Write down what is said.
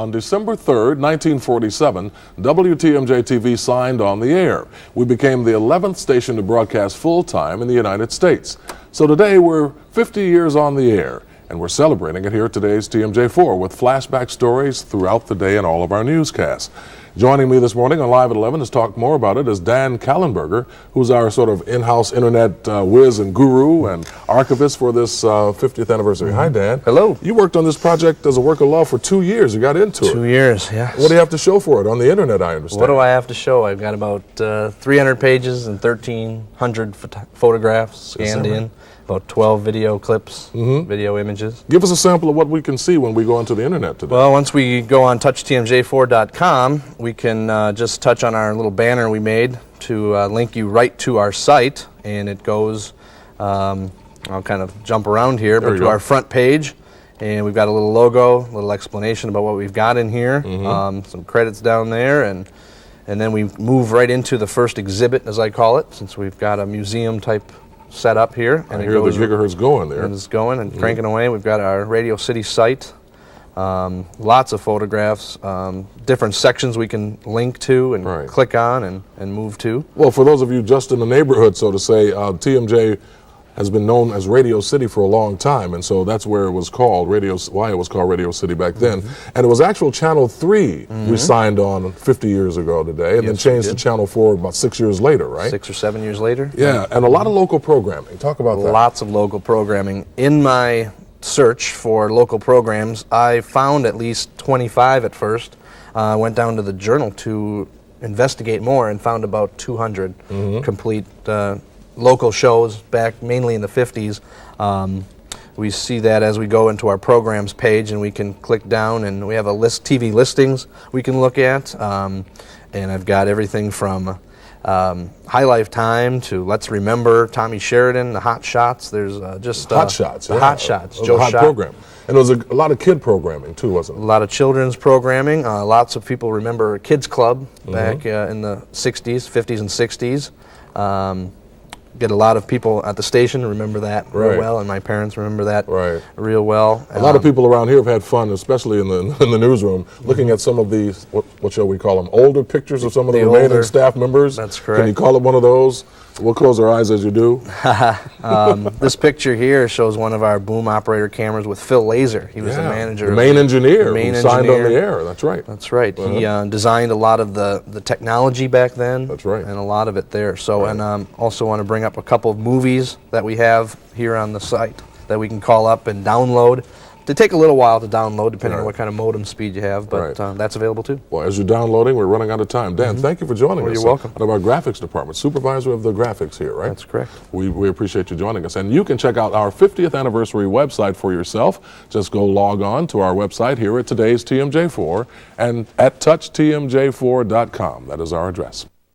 On December 3rd, 1947, WTMJ-TV signed on the air. We became the 11th station to broadcast full-time in the United States. So today we're 50 years on the air, and we're celebrating it here at today's TMJ4 with flashback stories throughout the day in all of our newscasts. Joining me this morning on Live at 11 to talk more about it is Dan Kallenberger, who's our sort of in-house internet whiz and guru and archivist for this 50th anniversary. Hi, Dan. Hello. You worked on this project as a work of law for 2 years. You got into it. 2 years, yeah. What do you have to show for it on the internet, I understand? What do I have to show? I've got about 300 pages and 1,300 photographs scanned in, about 12 video clips, video images. Give us a sample of what we can see when we go onto the internet today. Well, once we go on touchtmj4.com, we can just touch on our little banner we made to link you right to our site, and it goes, I'll kind of jump around here, but to our front page, and we've got a little logo, a little explanation about what we've got in here, some credits down there, and then we move right into the first exhibit, as I call it, since we've got a museum type set up here. And I hear the gigahertz going there. And it's going and cranking away. We've got our Radio City site, lots of photographs, different sections we can link to and click on and move to. Well, for those of you just in the neighborhood, so to say, TMJ has been known as Radio City for a long time, and so that's where it was called, why it was called Radio City back then. And it was actual Channel 3 we signed on 50 years ago today, and then changed to Channel 4 about 6 years later, right? 6 or 7 years later. Yeah, and a lot of local programming. Talk about that. Lots of local programming. In my search for local programs, I found at least 25 at first. I went down to the Journal to investigate more and found about 200 complete local shows back mainly in the 50s. We see that as we go into our programs page, and we can click down, and we have a list, TV listings we can look at, and I've got everything from High Life Time to Let's Remember, Tommy Sheridan, the Hot Shots. There's just Hot Shots, the Hot Shots, Joe Hot program. And there was a lot of kid programming too, wasn't it? A lot of children's programming. Lots of people remember Kids Club back in the 60s, 50s, and 60s. Get a lot of people at the station remember that real well, and my parents remember that real well. A lot of people around here have had fun, especially in the newsroom, looking at some of these, what shall we call them, older pictures of some of the remaining staff members. That's correct. Can you call it one of those? We'll close our eyes as you do. This picture here shows one of our boom operator cameras with Phil Laser. He was the manager. The main engineer who signed on the air. That's right. That's right. He designed a lot of the technology back then. That's right. And a lot of it there. So, and also want to bring up a couple of movies that we have here on the site that we can call up and download. They take a little while to download, depending on what kind of modem speed you have, but that's available too. Well, as you're downloading, we're running out of time. Dan, thank you for joining us. You're welcome. Out of our graphics department, supervisor of the graphics here, right? That's correct. We appreciate you joining us. And you can check out our 50th anniversary website for yourself. Just go log on to our website here at today's TMJ4 and at touchtmj4.com. That is our address.